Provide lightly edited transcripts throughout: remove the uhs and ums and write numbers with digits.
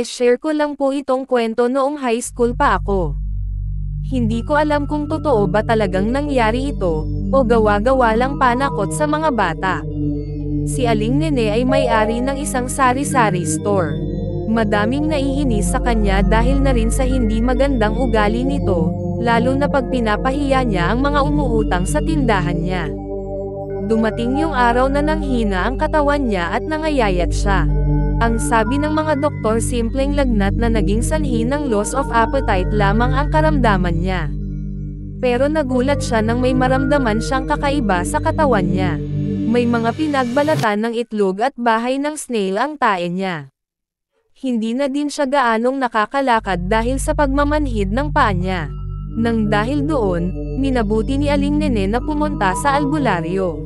share ko lang po itong kwento noong high school pa ako. Hindi ko alam kung totoo ba talagang nangyari ito, o gawa-gawa lang panakot sa mga bata. Si Aling Nene ay may-ari ng isang sari-sari store. Madaming naiinis sa kanya dahil na rin sa hindi magandang ugali nito, lalo na pag pinapahiya niya ang mga umuutang sa tindahan niya. Dumating yung araw na nanghina ang katawan niya at nangayayat siya. Ang sabi ng mga doktor, simpleng lagnat na naging sanhi ng loss of appetite lamang ang karamdaman niya. Pero nagulat siya nang may maramdaman siyang kakaiba sa katawan niya. May mga pinagbalatan ng itlog at bahay ng snail ang tae niya. Hindi na din siya gaanong nakakalakad dahil sa pagmamanhid ng paa niya. Nang dahil doon, minabuti ni Aling Nene na pumunta sa albularyo.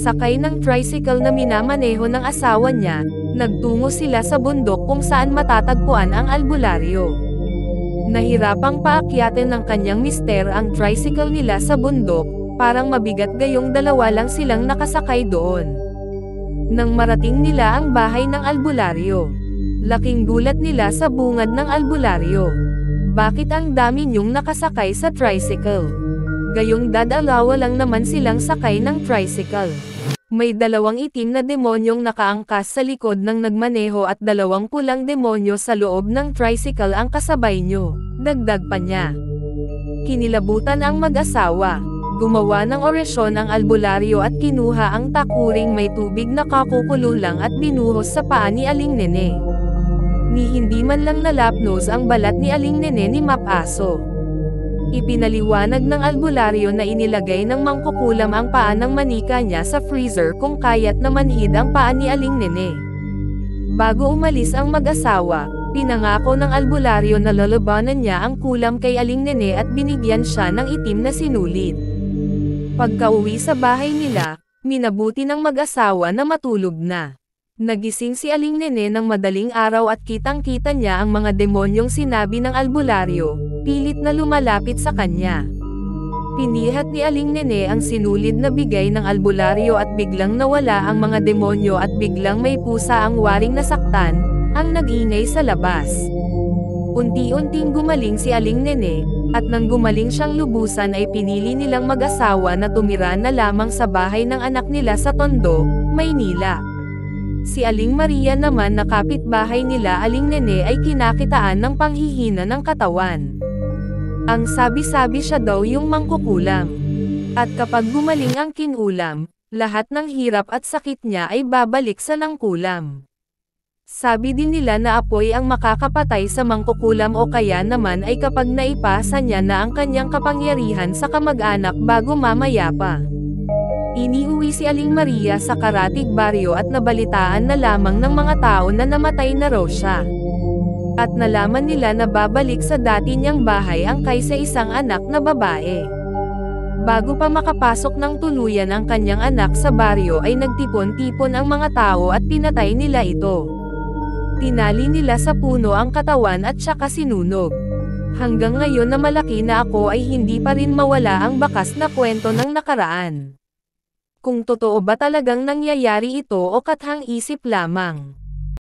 Sakay ng tricycle na minamaneho ng asawa niya, nagtungo sila sa bundok kung saan matatagpuan ang albularyo. Nahirapang paakyatin ng kanyang mister ang tricycle nila sa bundok, parang mabigat gayong dalawa lang silang nakasakay doon. Nang marating nila ang bahay ng albularyo, laking gulat nila sa bungad ng albularyo. Bakit ang dami niyong nakasakay sa tricycle? Gayong dadalawa lang naman silang sakay ng tricycle. May dalawang itim na demonyong nakaangkas sa likod ng nagmaneho at dalawang pulang demonyo sa loob ng tricycle ang kasabay nyo, dagdag pa niya. Kinilabutan ang mag-asawa. Gumawa ng orasyon ang albularyo at kinuha ang takuring may tubig na kakukulo lang at binuhos sa paa ni Aling Nene. Ni hindi man lang nalapnos ang balat ni Aling Nene ni Mapaso. Ipinaliwanag ng albularyo na inilagay ng mangkukulam ang paa ng manika niya sa freezer kung kaya't na manhid ang paa ni Aling Nene. Bago umalis ang mag-asawa, pinangako ng albularyo na lalabanan niya ang kulam kay Aling Nene at binigyan siya ng itim na sinulid. Pagkauwi sa bahay nila, minabuti ng mag-asawa na matulog na. Nagising si Aling Nene ng madaling araw at kitang-kita niya ang mga demonyong sinabi ng albularyo, pilit na lumalapit sa kanya. Pinihat ni Aling Nene ang sinulid na bigay ng albularyo at biglang nawala ang mga demonyo at biglang may pusa ang waring nasaktan, ang nag-ingay sa labas. Unti-unting gumaling si Aling Nene, at nang gumaling siyang lubusan ay pinili nilang mag-asawa na tumira na lamang sa bahay ng anak nila sa Tondo, Maynila. Si Aling Maria naman na kapitbahay nila Aling Nene ay kinakitaan ng panghihina ng katawan. Ang sabi-sabi siya daw yung mangkukulam. At kapag gumaling ang kinulam, lahat ng hirap at sakit niya ay babalik sa nangkulam. Sabi din nila na apoy ang makakapatay sa mangkukulam o kaya naman ay kapag naipasa niya na ang kanyang kapangyarihan sa kamag-anak bago mamaya pa. Iniuwi si Aling Maria sa Karatig Baryo at nabalitaan na lamang ng mga tao na namatay na raw siya. At nalaman nila na babalik sa dati niyang bahay ang kaysa isang anak na babae. Bago pa makapasok ng tuluyan ang kanyang anak sa baryo ay nagtipon-tipon ang mga tao at pinatay nila ito. Tinali nila sa puno ang katawan at saka sinunog. Hanggang ngayon na malaki na ako ay hindi pa rin mawala ang bakas na kwento ng nakaraan. Kung totoo ba talagang nangyayari ito o kathang isip lamang.